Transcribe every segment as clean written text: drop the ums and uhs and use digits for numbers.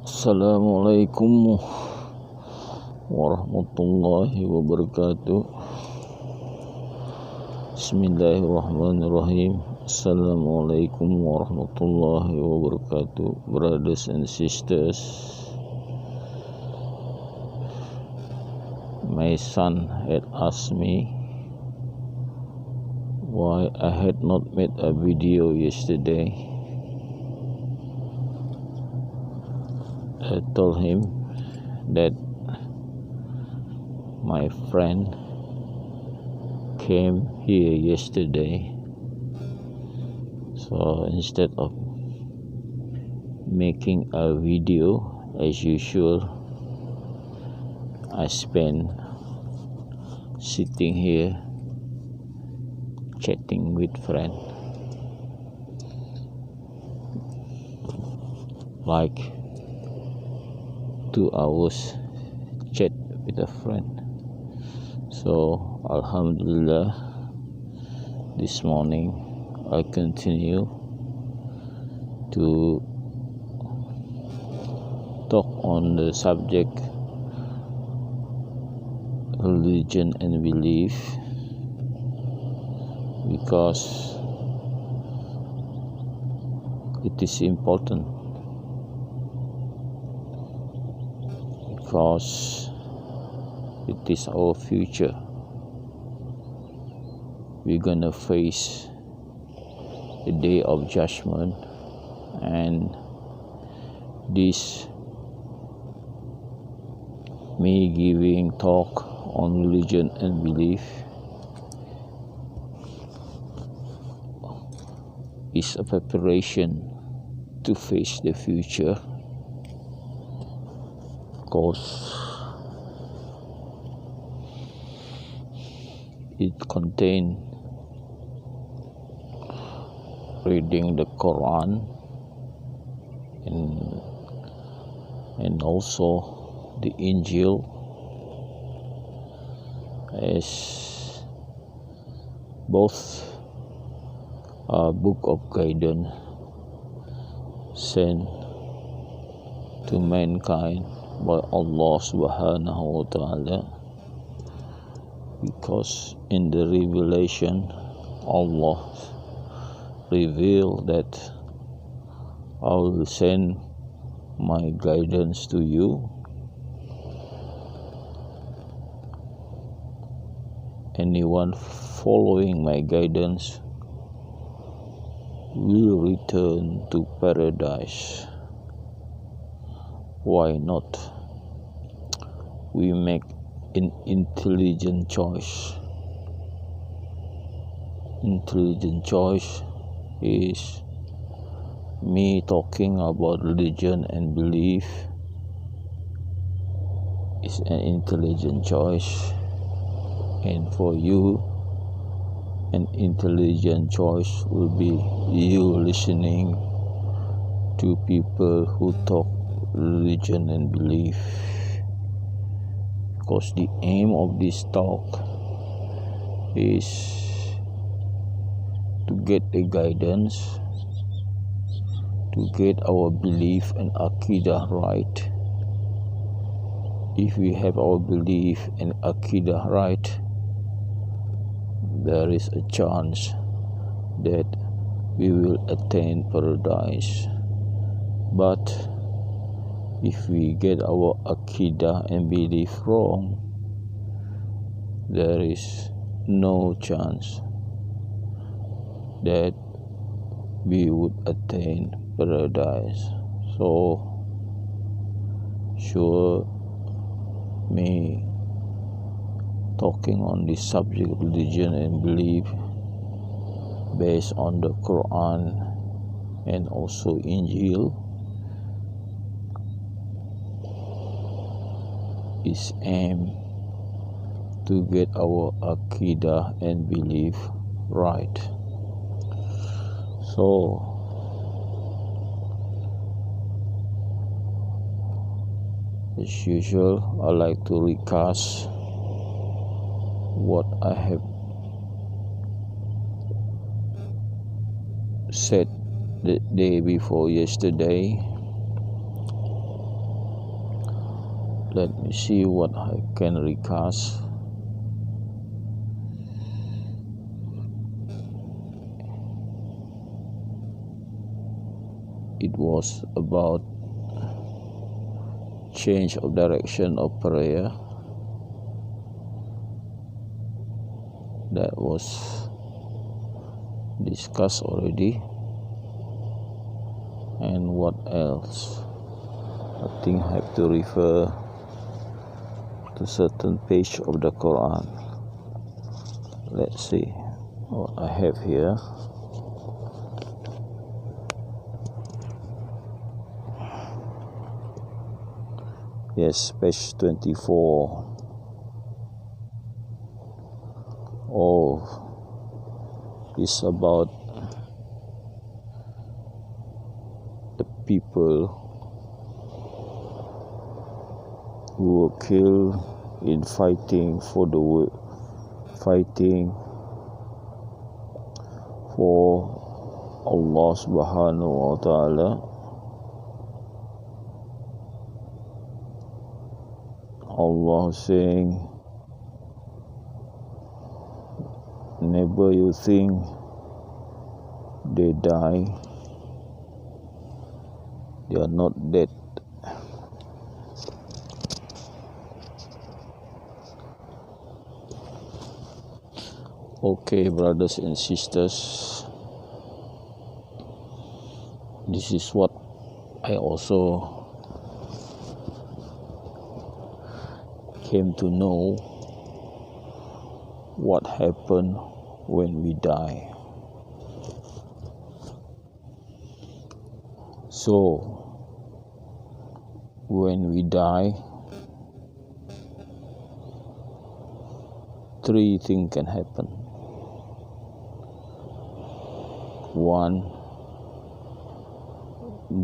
Assalamualaikum warahmatullahi wabarakatuh. Bismillahirrahmanirrahim. Assalamualaikum warahmatullahi wabarakatuh. Brothers and sisters, my son had asked me why I had not made a video yesterday. I told him that my friend came here yesterday, so instead of making a video as usual, I spent sitting here chatting with friend, like 2 hours chat with a friend. So Alhamdulillah, this morning I continue to talk on the subject religion and belief, because it is important, because it is our future. We're gonna face the day of judgment, and this me giving talk on religion and belief is a preparation to face the future, because it contains reading the Koran and also the Injil as both a book of guidance sent to mankind by Allah subhanahu wa ta'ala, because in the revelation Allah revealed that I will send my guidance to you. Anyone following my guidance will return to paradise. Why not? We make an intelligent choice. Intelligent choice is me talking about religion and belief is an intelligent choice, and for you an intelligent choice will be you listening to people who talk religion and belief, because the aim of this talk is to get a guidance, to get our belief and Aqidah right. If we have our belief and Aqidah right, there is a chance that we will attain paradise. But if we get our Aqidah and belief wrong, there is no chance that we would attain paradise. So sure, me talking on this subject, religion and belief, based on the Quran and also Injil, is aimed to get our Aqidah and belief right. So as usual, I like to recast what I have said the day before yesterday. Let me see what I can recast. It was about change of direction of prayer. That was discussed already. And what else? I think I have to refer to certain page of the Koran. Let's see what I have here. Yes, page 24. Oh, it's about the people who were killed in fighting for Allah Subhanahu wa Ta'ala. Allah saying, never you think they die, they are not dead. Okay, brothers and sisters, this is what I also came to know, what happened when we die. So, when we die, three things can happen. One,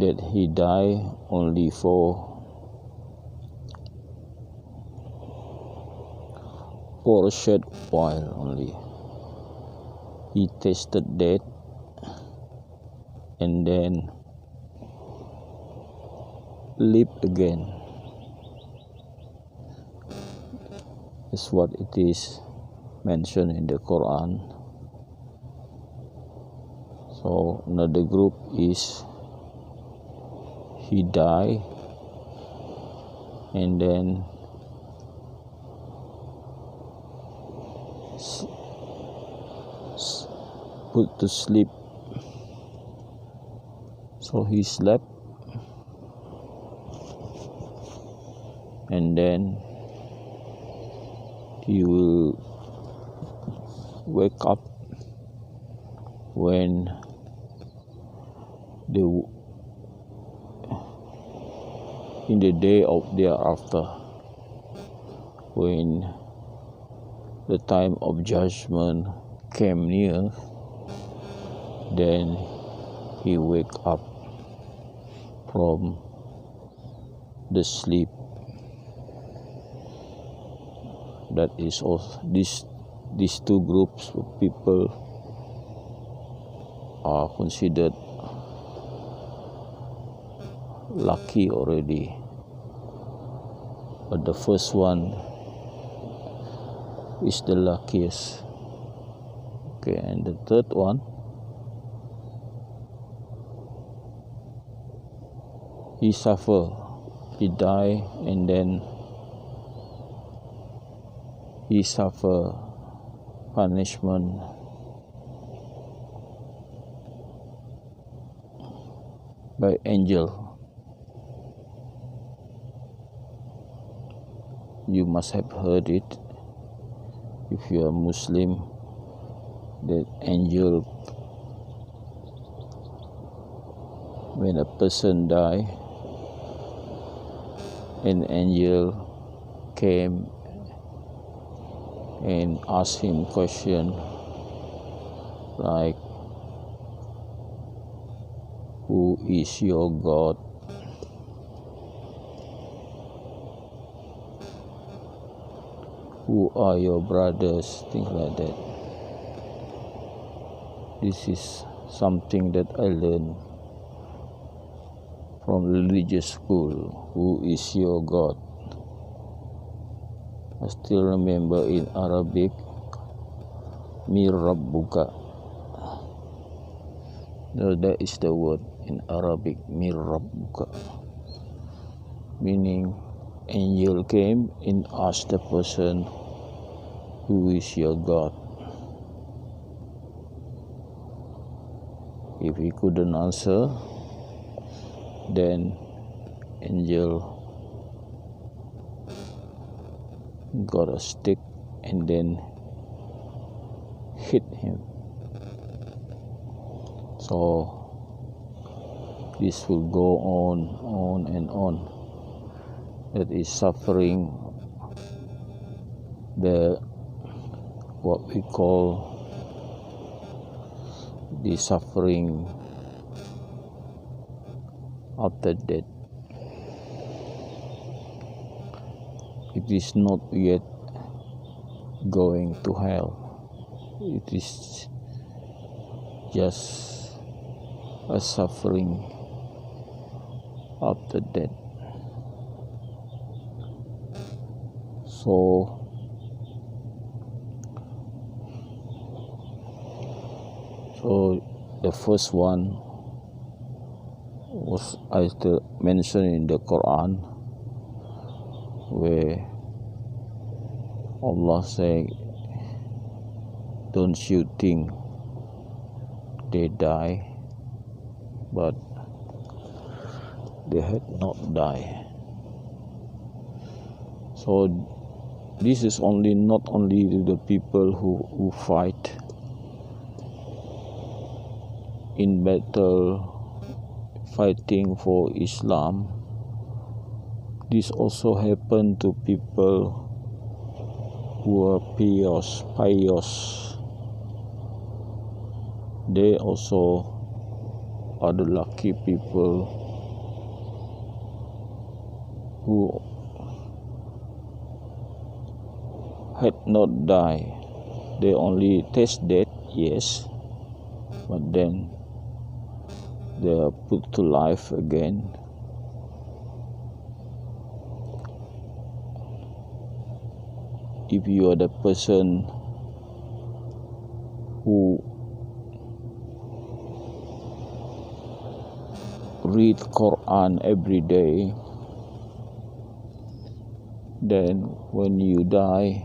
that he died only for a short while only. He tasted death and then lived again. That's what it is mentioned in the Quran. So another group is he died and then put to sleep. So he slept and then he will wake up when in the day of thereafter, when the time of judgment came near, then he wake up from the sleep. That is also these two groups of people are considered lucky already. But the first one is the luckiest. Okay, and the third one, he suffer, he die, and then he suffer punishment by angel. You must have heard it if you are Muslim, that angel, when a person die, an angel came and asked him question like, who is your God? Who are your brothers? Things like that. This is something that I learned from religious school, who is your God? I still remember in Arabic, Mir Rabbuka. No, that is the word in Arabic, Mir Rabbuka, meaning angel came and asked the person, who is your God? If he couldn't answer, then angel got a stick and then hit him. So this will go on and on. That is suffering, the what we call the suffering after death. It is not yet going to hell. It is just a suffering after death. So the first one was mentioned in the Koran, where Allah say, don't you think they die, but they had not died. So this is not only the people who fight in battle, fighting for Islam. This also happened to people who are pious. They also are the lucky people who had not died. They only taste death, yes, but then they are put to life again. If you are the person who read Koran every day, then when you die,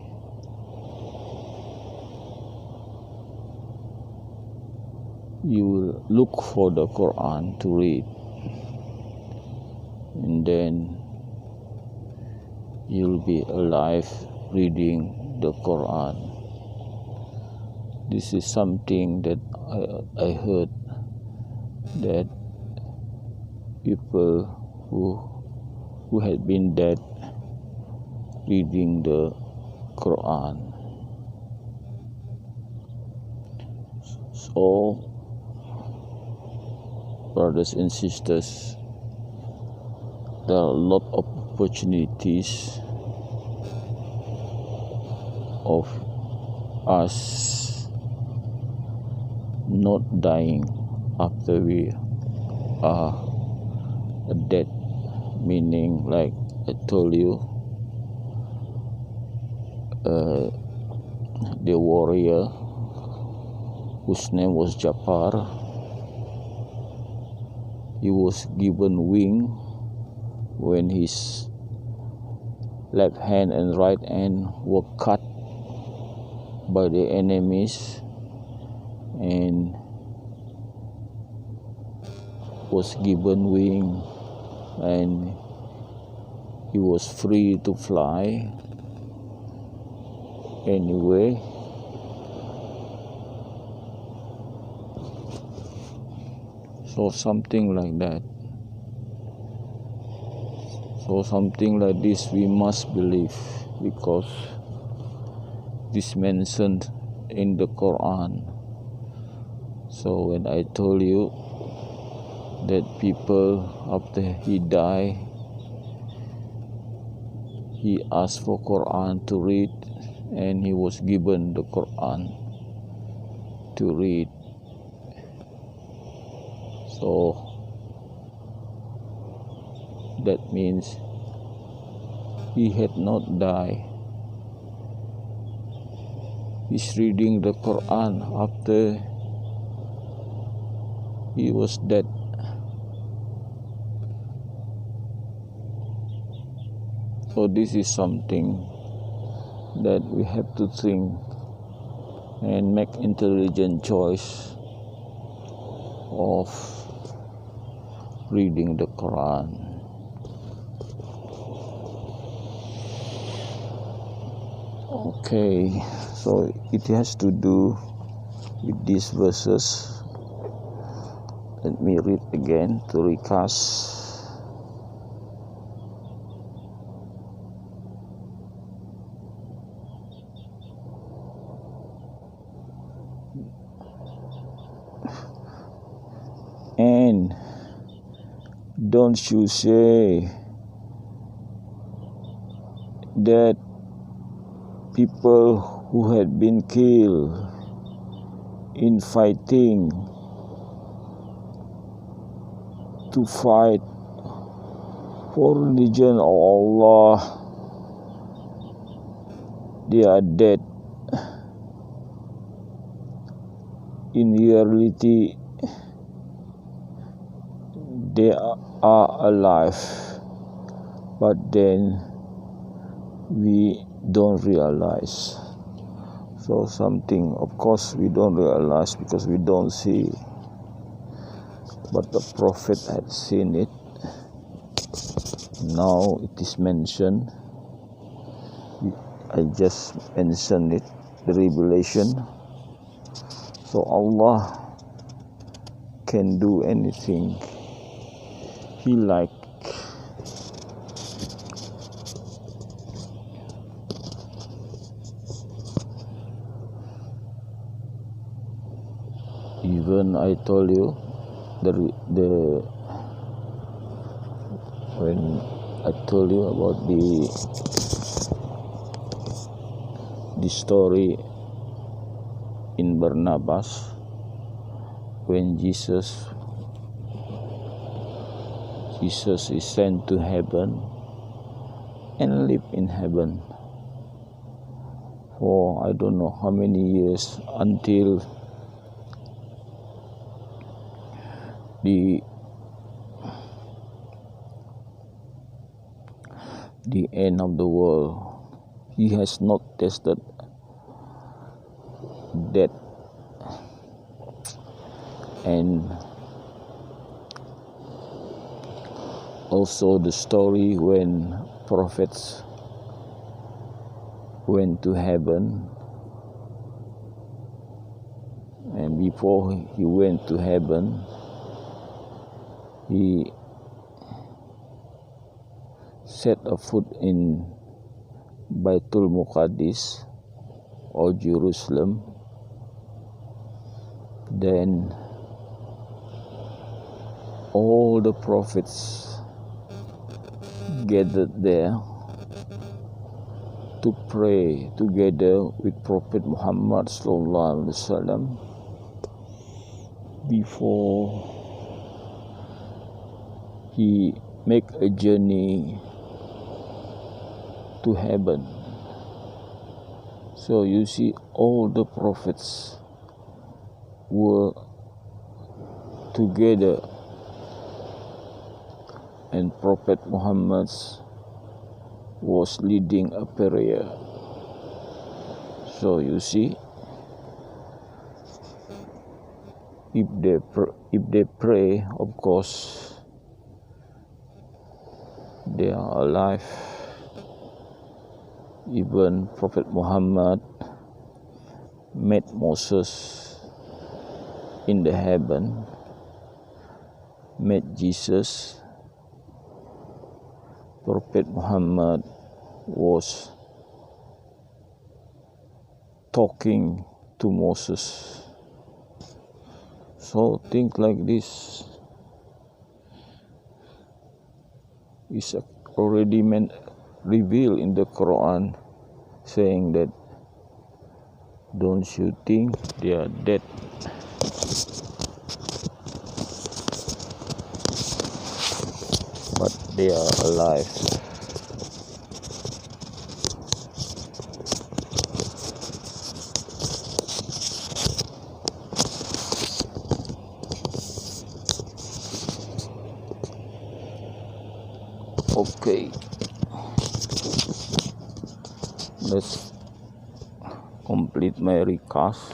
you will look for the Quran to read, and then you'll be alive reading the Quran. This is something that I heard, that people who had been dead reading the Quran. So, brothers and sisters, there are a lot of opportunities of us not dying after we are dead, meaning, like I told you, the warrior whose name was Jafar, he was given wing when his left hand and right hand were cut by the enemies, and was given wing, and he was free to fly anyway. So something like that. So something like this we must believe, because this mentioned in the Quran. So when I told you that people, after he died, he asked for Quran to read, and he was given the Quran to read. So That means he had not died. He's reading the Koran after he was dead. So this is something that we have to think and make intelligent choice of reading the Quran. Okay, so it has to do with these verses. Let me read again to recast. And don't you say that people who had been killed in fighting to fight for religion of Allah, they are dead. In reality, they are alive, but then we don't realize. So something, of course, we don't realize because we don't see, but the Prophet had seen it. Now it is mentioned. I just mentioned it, the revelation. So Allah can do anything He like. Even I told you when I told you about the story in Barnabas, when Jesus is sent to heaven and live in heaven for I don't know how many years until the end of the world. He has not tasted death. And also the story when prophets went to heaven, and before he went to heaven, he set a foot in Baitul Muqaddis or Jerusalem. Then all the prophets gathered there to pray together with Prophet Muhammad sallallahu alaihi wasallam before he make a journey to heaven. So you see, all the prophets were together, and Prophet Muhammad was leading a prayer. So you see, if they pray, of course they are alive. Even Prophet Muhammad met Moses in the heaven, met Jesus. Prophet Muhammad was talking to Moses. So things like this is already revealed in the Quran, saying that don't you think they are dead? But they are alive. Okay, let's complete my recast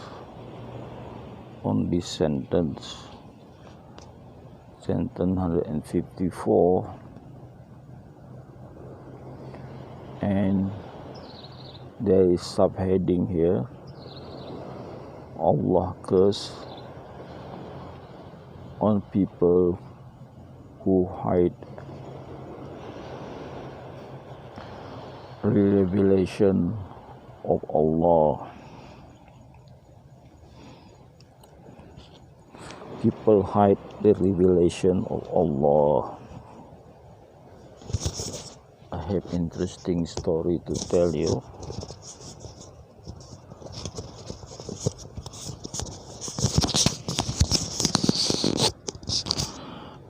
on this sentence 154, and there is subheading here: Allah curse on people who hide revelation of Allah. People hide the revelation of Allah. I have interesting story to tell you.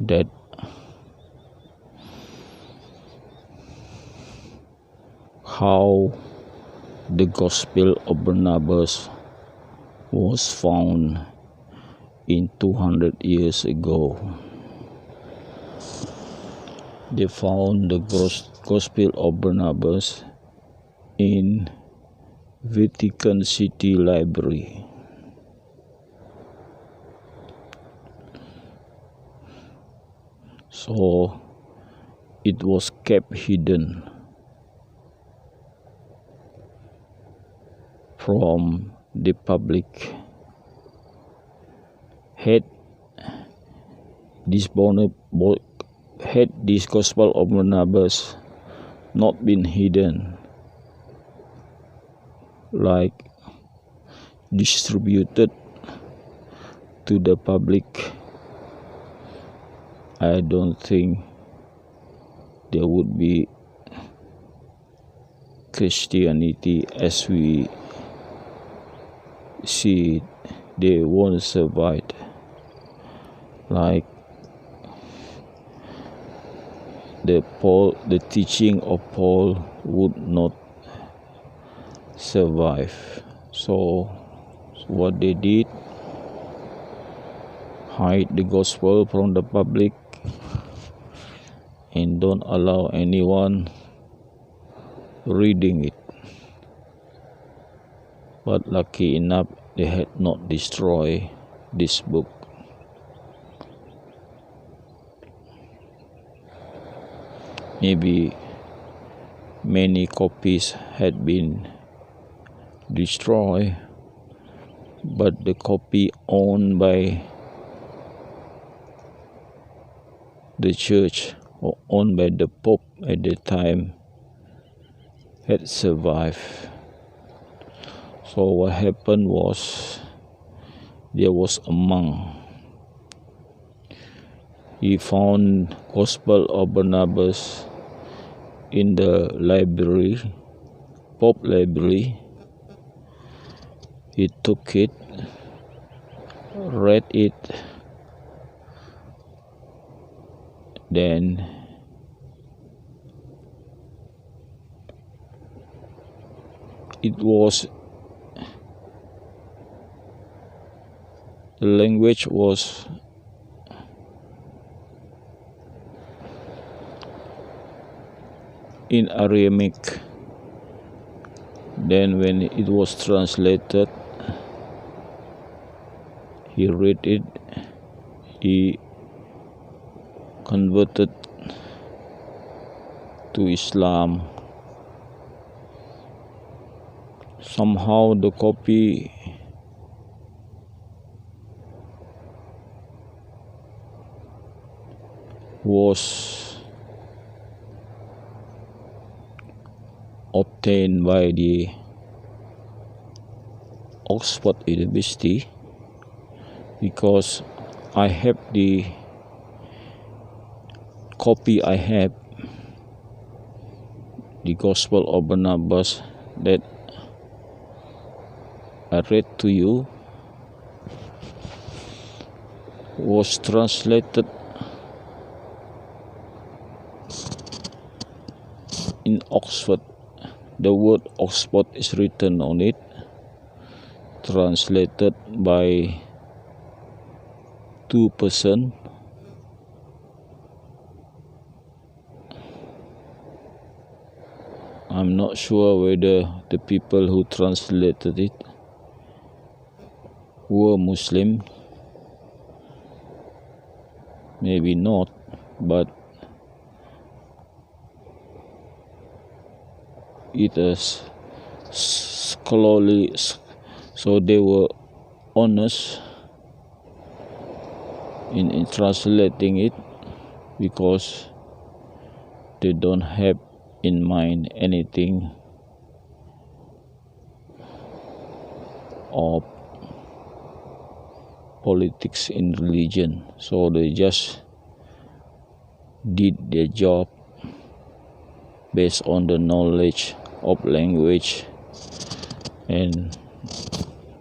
That how the Gospel of Barnabas was found in 200 years ago. They found the Gospel of Barnabas in Vatican City Library. So it was kept hidden from the public. Had this Gospel of Barnabas not been hidden, like distributed to the public, I don't think there would be Christianity as we see it. They won't survive. Like the teaching of Paul would not survive. So what they did, hide the gospel from the public and don't allow anyone reading it. But lucky enough, they had not destroyed this book. Maybe many copies had been destroyed, but the copy owned by the church or owned by the Pope at the time had survived. So what happened was, there was a monk. He found Gospel of Barnabas in the library, Pope library. He took it, read it, then the language was in Aramaic. Then when it was translated, he read it, he converted to Islam. Somehow the copy was obtained by the Oxford University, because I have the copy, I have the Gospel of Barnabas that I read to you, was translated in Oxford. The word Oxford is written on it, translated by 2%. I'm not sure whether the people who translated it were Muslim. Maybe not, but it is scholarly, so they were honest in translating it, because they don't have in mind anything of politics in religion, so they just did their job based on the knowledge of language and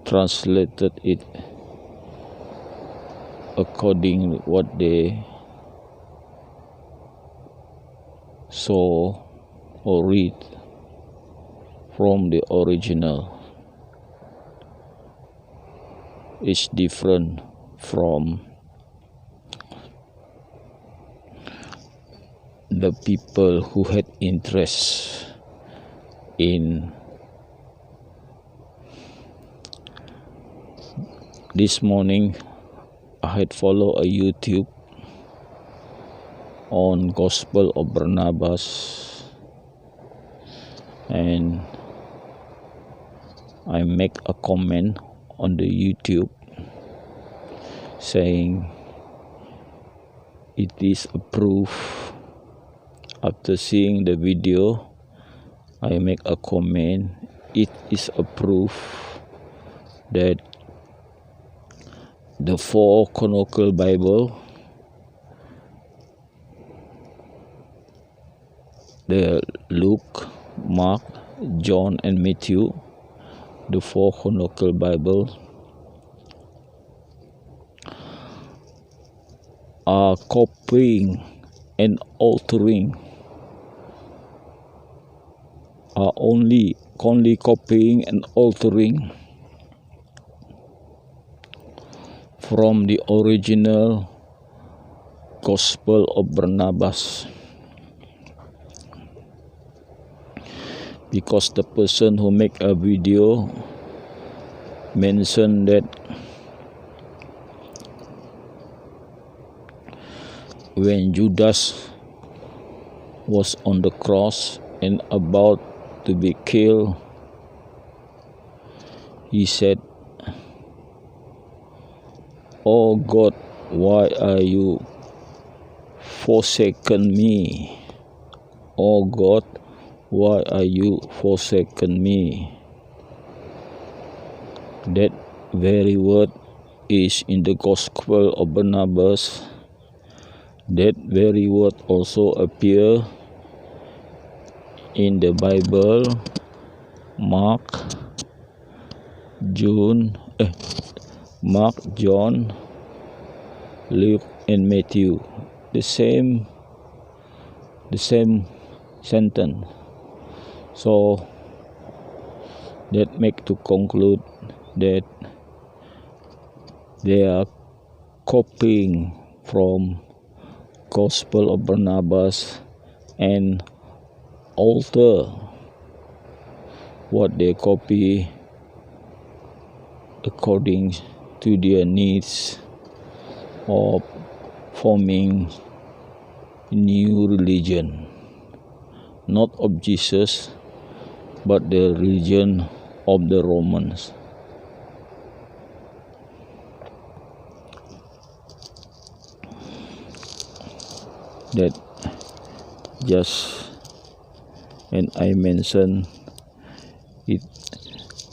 translated it according to what they saw or read from the original. It's different from the people who had interest in this morning. I had followed a YouTube on Gospel of Barnabas, and I make a comment on the YouTube saying it is a proof. After seeing the video, I make a comment, it is a proof that the 4 canonical Bible, the Luke, Mark, John and Matthew, the 4 canonical Bible are copying and altering, are only copying and altering from the original Gospel of Barnabas, because the person who make a video mentioned that when Judas was on the cross and about to be killed, he said, "Oh God, why are you forsaken me? Oh God, why are you forsaken me?" That very word is in the Gospel of Barnabas. That very word also appear in the Bible, Mark, John, Luke and Matthew. The same sentence. So that make to conclude that they are copying from Gospel of Barnabas and alter what they copy according to their needs of forming new religion, not of Jesus, but the religion of the Romans. That just, and I mention it,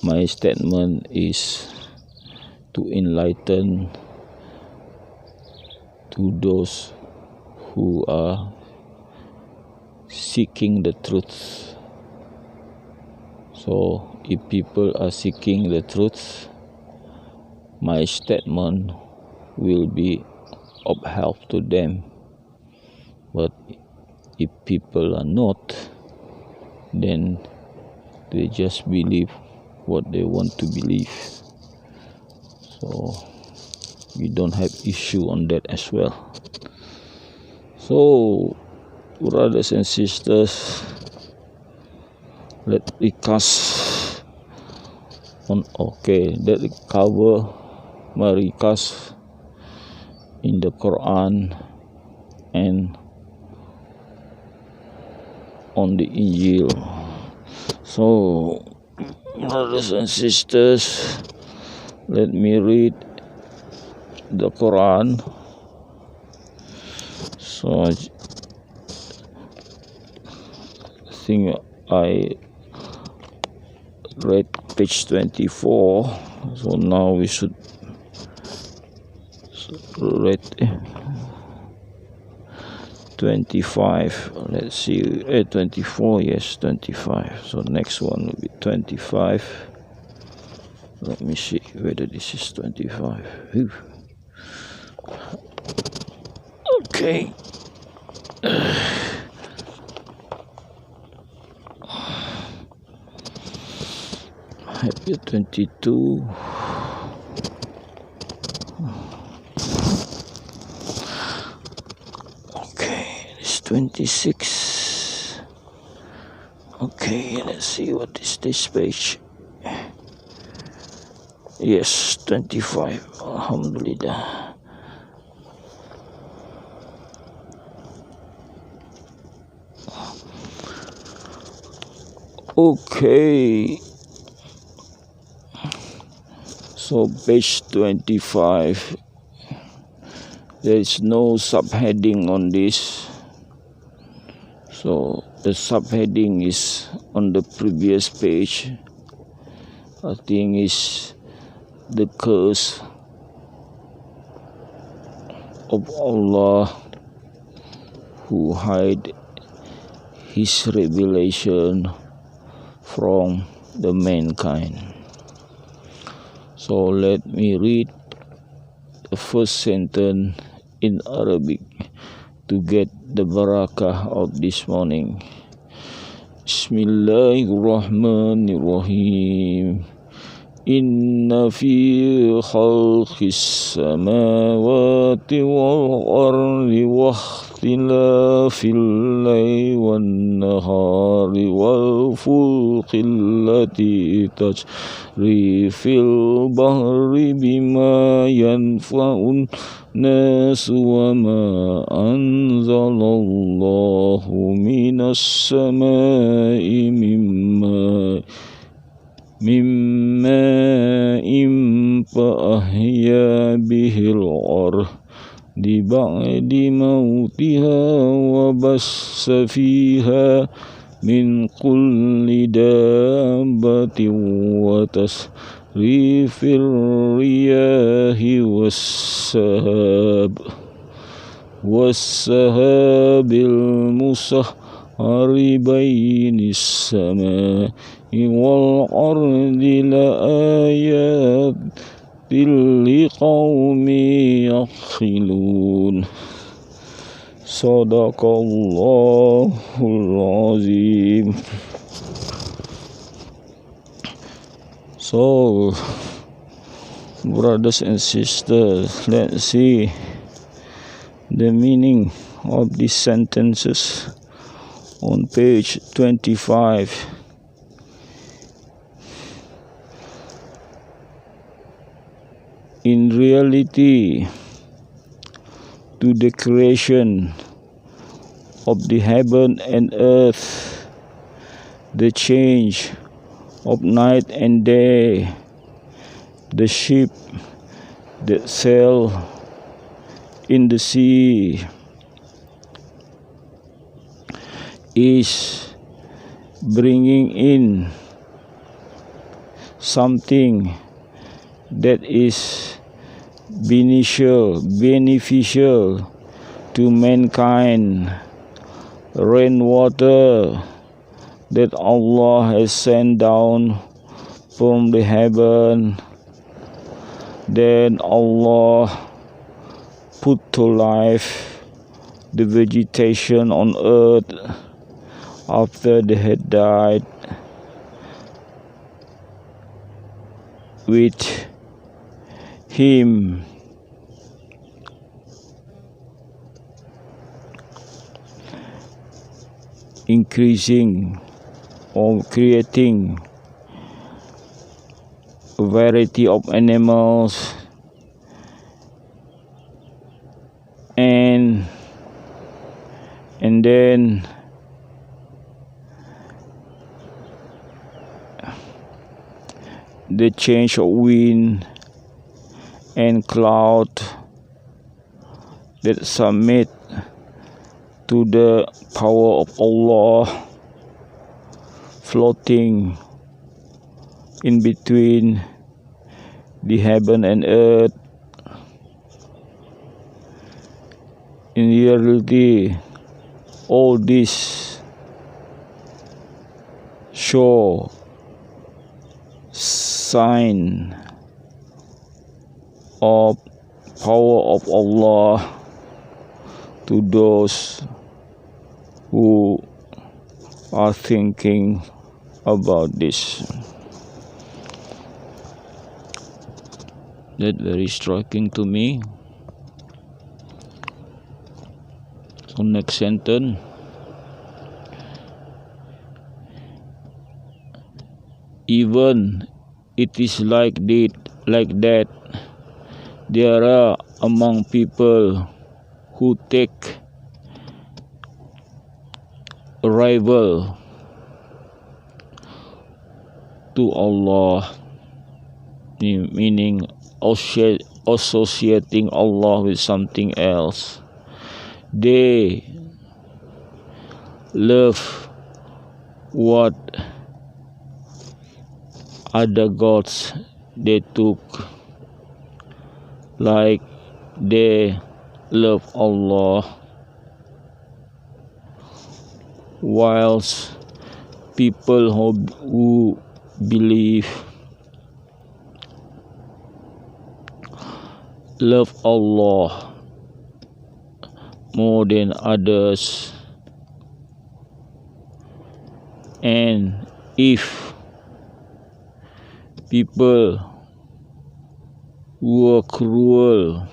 my statement is to enlighten to those who are seeking the truth. So if people are seeking the truth, my statement will be of help to them. But if people are not, then they just believe what they want to believe. So we don't have issue on that as well. So brothers and sisters, let me cast on that cover recast in the Quran and on the Injil. So brothers and sisters, let me read the Quran. So I think I read page 24, so now we should read 25. Let's see, 24, yes, 25. So next one will be 25. Let me see whether this is 25. Okay. Happy 22. Okay, it's 26. Okay, let's see what is this page. Yes, 25. Alhamdulillah. Okay. So page 25. There is no subheading on this. So the subheading is on the previous page. I think is the curse of Allah who hide his revelation from the mankind. So let me read the first sentence in Arabic to get the barakah of this morning. Bismillahirrahmanirrahim. Inna fi khalqis samawati wal ardi wa ikhtilafil layli wan nahari wal fulki allati tajri fil bahri bima yanfa'un nas wa ma anzalallahu minas samai mimma fa'ahya bihil ardi ba'di mautiha wa bassa fiha min kulli dabbatin wa tasrifir riyahi wassahabil musahhari bainis samai wal ardi la ayatin liqaumi yaqilun. Sadaqallahul azim. So brothers and sisters, let's see the meaning of these sentences on page 25. In reality, to the creation of the heaven and earth, the change of night and day, the ship that sail in the sea, is bringing in something that is beneficial to mankind. Rainwater that Allah has sent down from the heaven, then Allah put to life the vegetation on earth. after they had died with him, increasing or creating a variety of animals and then the change of wind and cloud that submit to the power of Allah, floating in between the heaven and earth. In reality, all this show sign of power of Allah to those who are thinking about this. That very striking to me. So next sentence. Even it is like that, there are among people who take a rival to Allah, meaning associating Allah with something else. They love what other gods they took, like they love Allah, whilst people who believe love Allah more than others. And if people who are cruel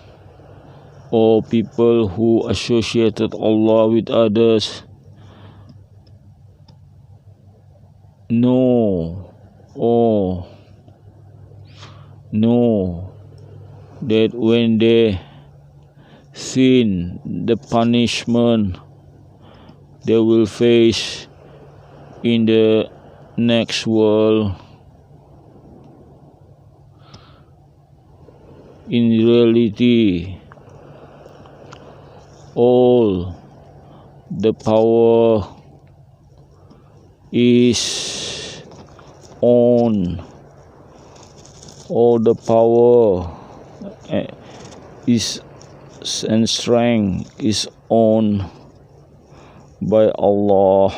or people who associated Allah with others know that when they sin, the punishment they will face in the next world, in reality, all the power is on, all the power is and strength is owned by Allah.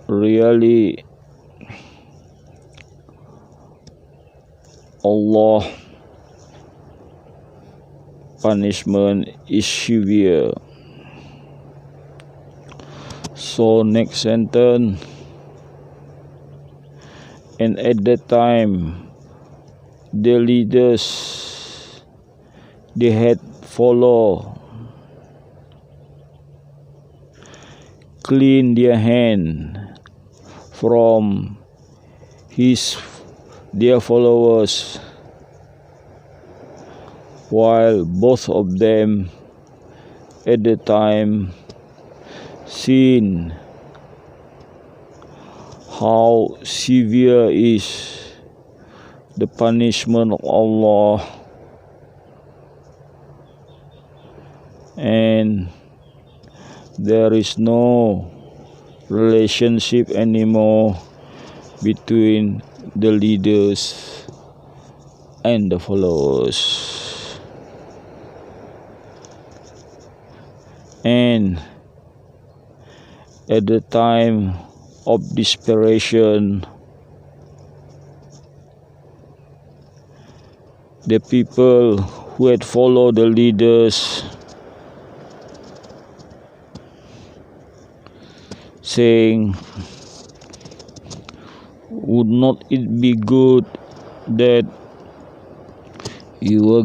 Really, Allah punishment is severe. So next sentence. And at that time, the leaders they had followed clean their hand from their followers, while both of them at the time seen how severe is the punishment of Allah, and there is no relationship anymore between the leaders and the followers. And at the time of desperation, the people who had followed the leaders saying, would not it be good that will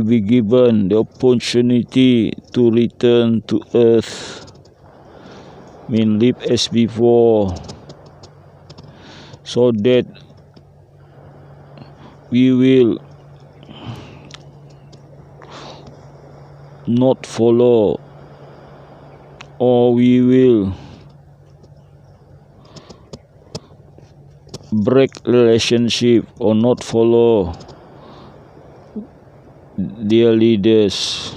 be given the opportunity to return to earth, live as before, so that we will not follow, or we will break relationship or not follow their leaders.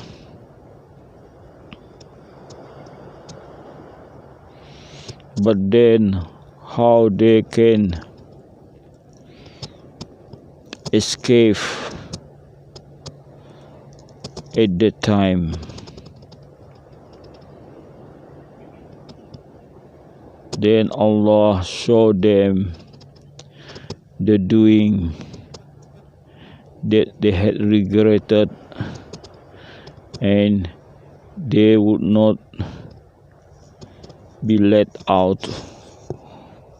But then how they can escape at that time? Then Allah showed them the doing that they had regretted, and they would not be let out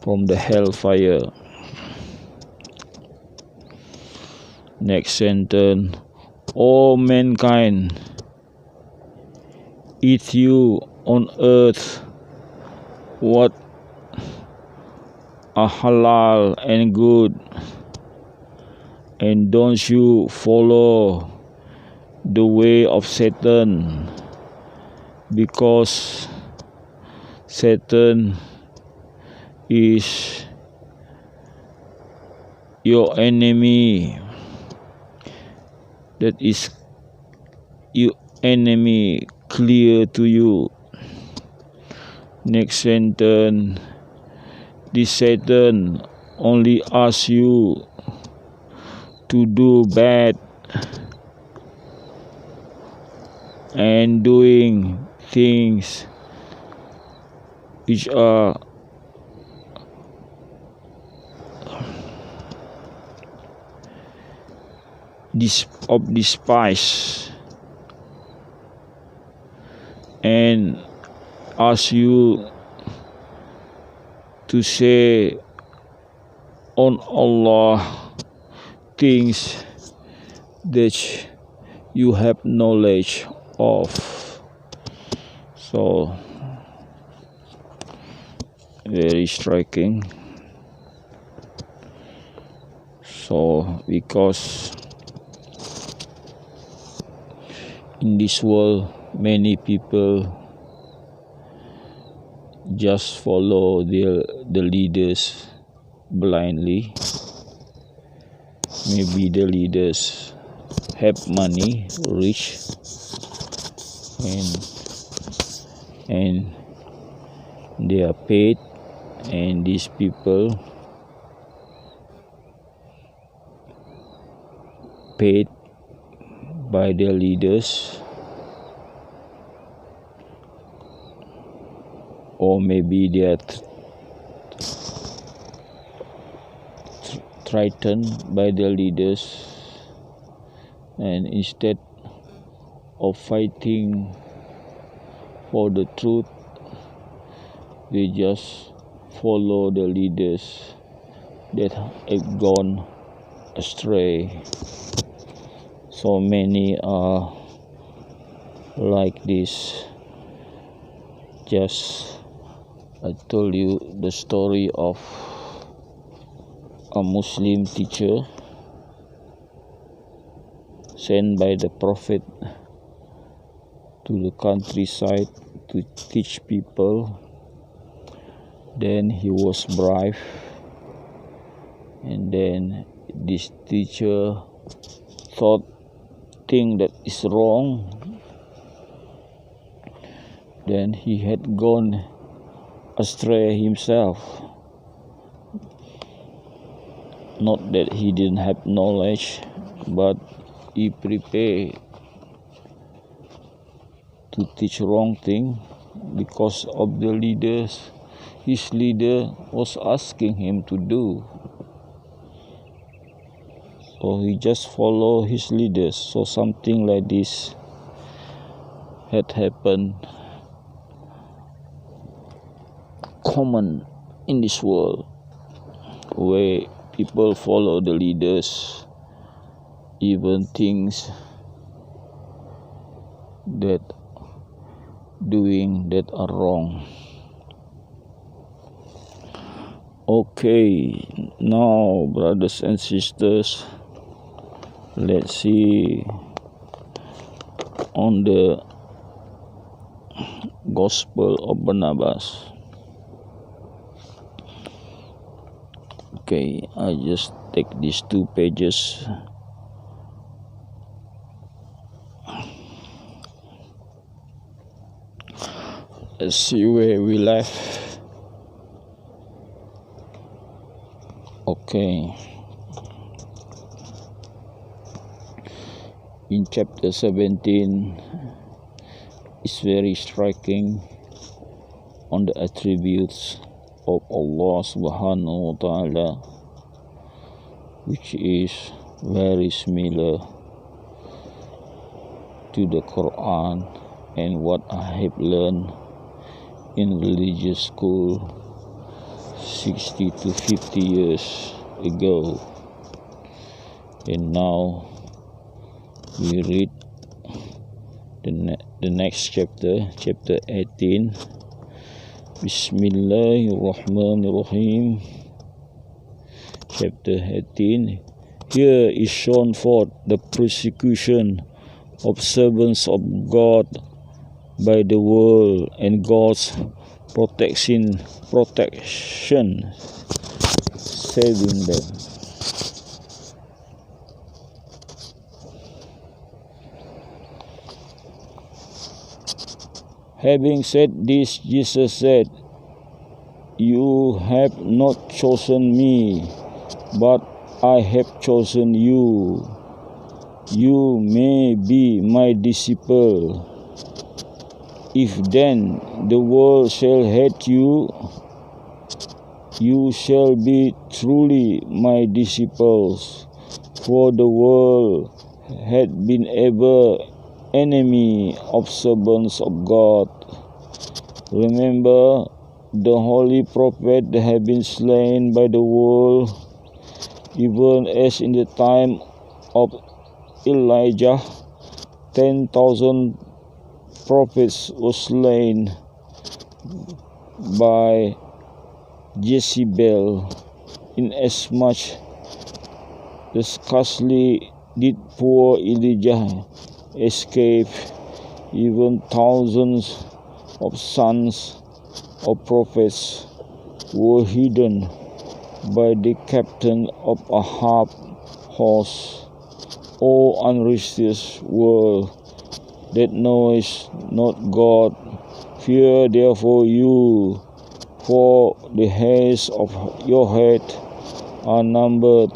from the hellfire. Next sentence, all mankind, eat you on earth what are halal and good, and don't you follow the way of Satan, because Satan is your enemy. That is your enemy clear to you. Next sentence, this Satan only asks you to do bad and doing things which are of despise, and ask you to say on Allah things that you have knowledge of. So very striking. So because in this world many people just follow the leaders blindly. Maybe the leaders have money, rich, and they are paid, and these people paid by their leaders, or maybe they are threatened by their leaders, and instead of fighting for the truth, they just follow the leaders that have gone astray. So many are like this. Just I told you the story of a Muslim teacher sent by the Prophet to the countryside to teach people. Then he was bribed, and then this teacher think that is wrong. Then he had gone astray himself. Not that he didn't have knowledge, but he prepared to teach wrong thing because of the leaders. His leader was asking him to do. So he just followed his leaders. So something like this had happened common in this world, where people follow the leaders, even things that are wrong. Okay, now brothers and sisters, let's see on the Gospel of Barnabas. Okay, I just take these 2 pages. Let's see where we left. Okay. In chapter 17, it's very striking on the attributes of Allah subhanahu wa ta'ala, which is very similar to the Quran and what I have learned in religious school 60 to 50 years ago. And now we read the next chapter, chapter 18. Bismillahirrahmanirrahim. Chapter 18. Here is shown forth the persecution of servants of God by the world and God's protection saving them. Having said this, Jesus said, "You have not chosen me, but I have chosen you. You may be my disciple. If then the world shall hate you, you shall be truly my disciples. For the world had been ever enemy of servants of God. Remember the holy prophet that have been slain by the world, even as in the time of Elijah 10,000 prophets were slain by Jezebel, inasmuch as scarcely did poor Elijah escape, even thousands of sons of prophets were hidden by the captain of Ahab's host. O unrighteous world that knows not God, fear therefore you, for the hairs of your head are numbered,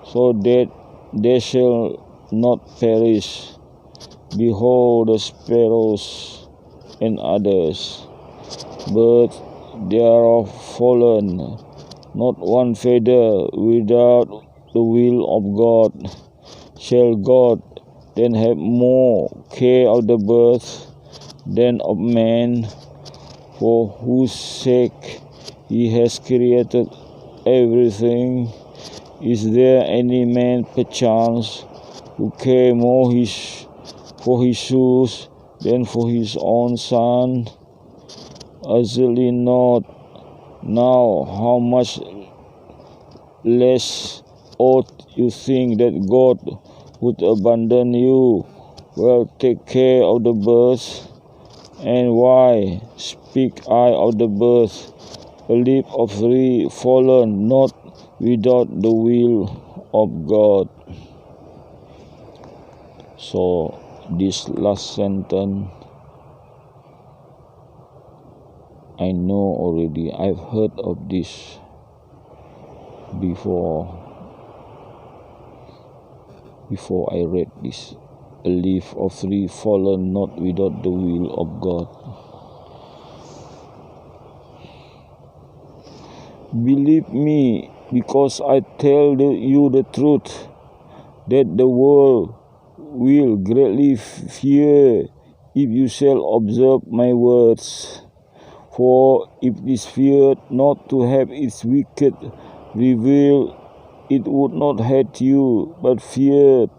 so that they shall not perish. Behold the sparrows and others, but they are fallen, not one feather without the will of God. Shall God then have more care of the birds than of man, for whose sake he has created everything? Is there any man perchance who care more for his shoes than for his own son? Assuredly not. Now how much less ought you think that God would abandon you? Well, take care of the birds. And why speak I of the birds? A leaf of tree fallen not without the will of God. So this last sentence, I know already. I've heard of this before I read this. A leaf of tree fallen not without the will of God. Believe me, because I tell you the truth, that the world will greatly fear if you shall observe my words. For if this feared not to have its wicked revealed, it would not hate you, but feared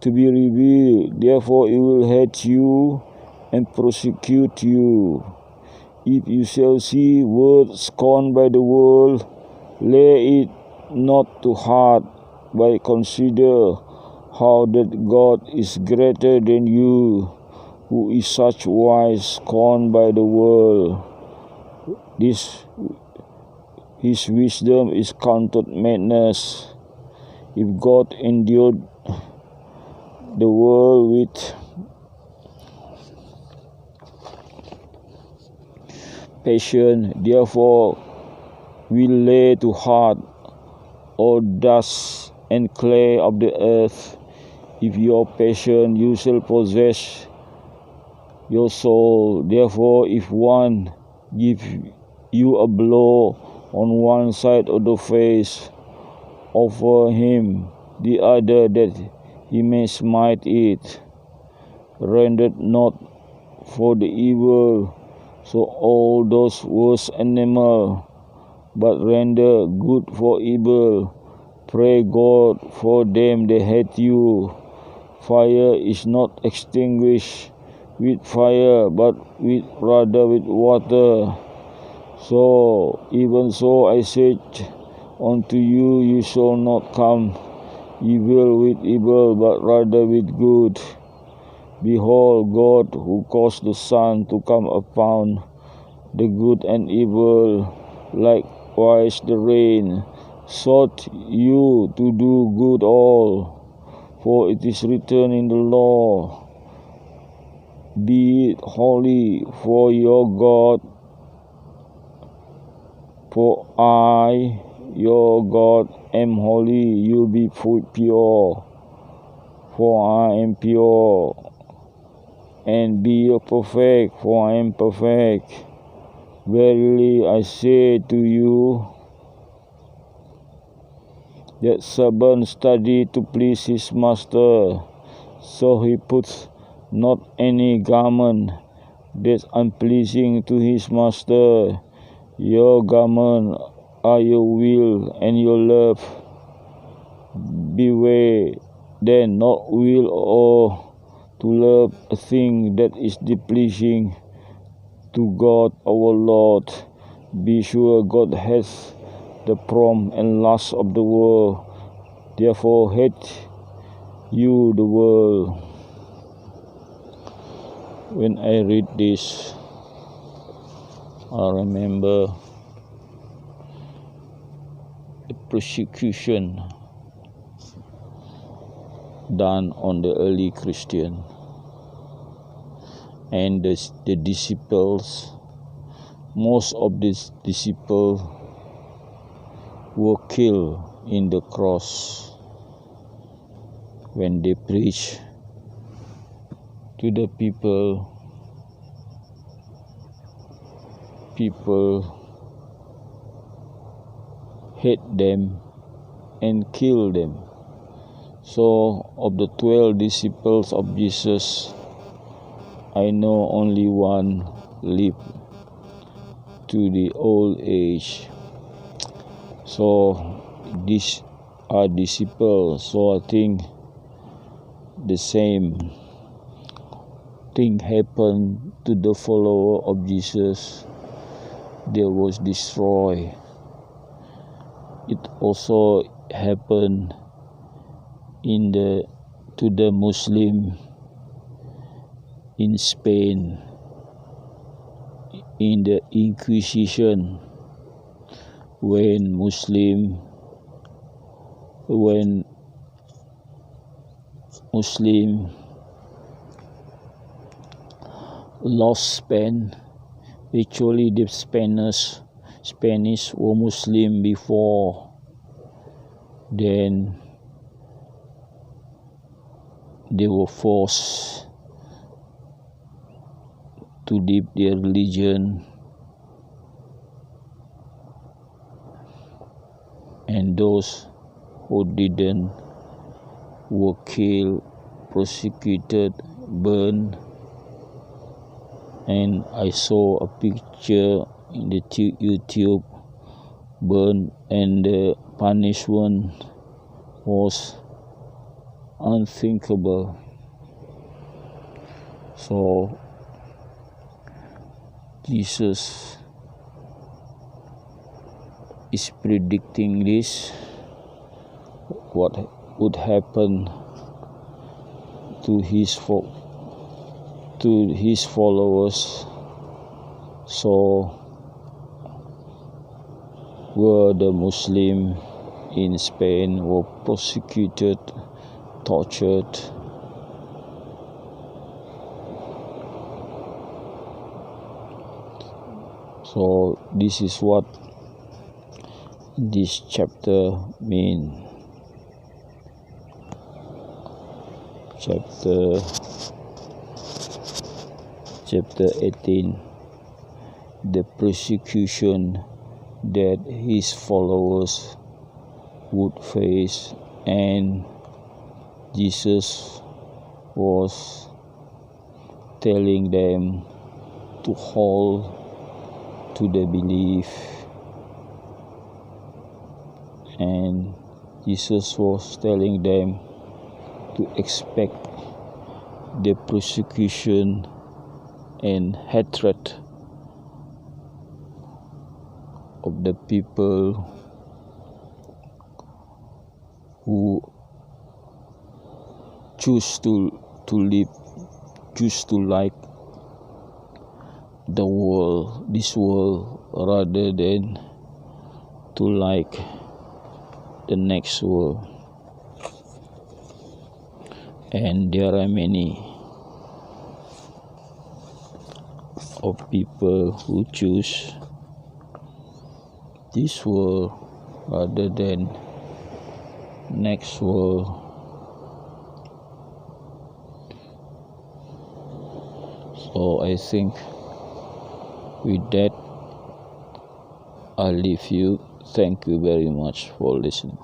to be revealed. Therefore it will hate you and persecute you. If you shall see words scorned by the world, lay it not to heart, but consider how that God is greater than you, who is such wise scorned by the world. His wisdom is counted madness. If God endured the world with patience, therefore will lay to heart all dust and clay of the earth. If you are patient, you shall possess your soul. Therefore, if one give you a blow on one side of the face, offer him the other that he may smite it. Render not for the evil, so all those worst animal, but render good for evil. Pray God for them that hate you. Fire is not extinguished with fire, but rather with water. So even so I said unto you, you shall not come evil with evil, but rather with good. Behold, God who caused the sun to come upon the good and evil, likewise the rain, sought you to do good all. For it is written in the law, be holy, for your God, for I, your God, am holy. You be pure, for I am pure. And be perfect, for I am perfect. Verily I say to you, that servant study to please his master, so he puts not any garment that's unpleasing to his master. Your garment are your will and your love. Beware then not will or to love a thing that is displeasing to God our Lord. Be sure God hath the prompt and lust of the world. Therefore hate you the world. When I read this, I remember the persecution done on the early Christian. And the disciples, most of these disciples were killed in the cross when they preach to the people. People hate them and kill them. So of the 12 disciples of Jesus, I know only one lived to the old age. So these are disciples. So I think the same thing happened to the follower of Jesus. They was destroyed. It also happened to the Muslim in Spain in the Inquisition, when Muslim lost Spain. Actually the Spanish were Muslim before. Then they were forced to leave their religion, and those who didn't were killed, persecuted, burned, and I saw a picture in the YouTube burn, and the punishment was unthinkable. So Jesus is predicting this, what would happen to his followers. So where the Muslim in Spain were persecuted, tortured, so this is what this chapter means. Chapter 18, the persecution that his followers would face, and Jesus was telling them to hold to the belief, and Jesus was telling them to expect the persecution and hatred of the people who choose to like the world, this world, rather than to like the next world. And there are many of people who choose this world rather than next world. So I think with that, I'll leave you. Thank you very much for listening.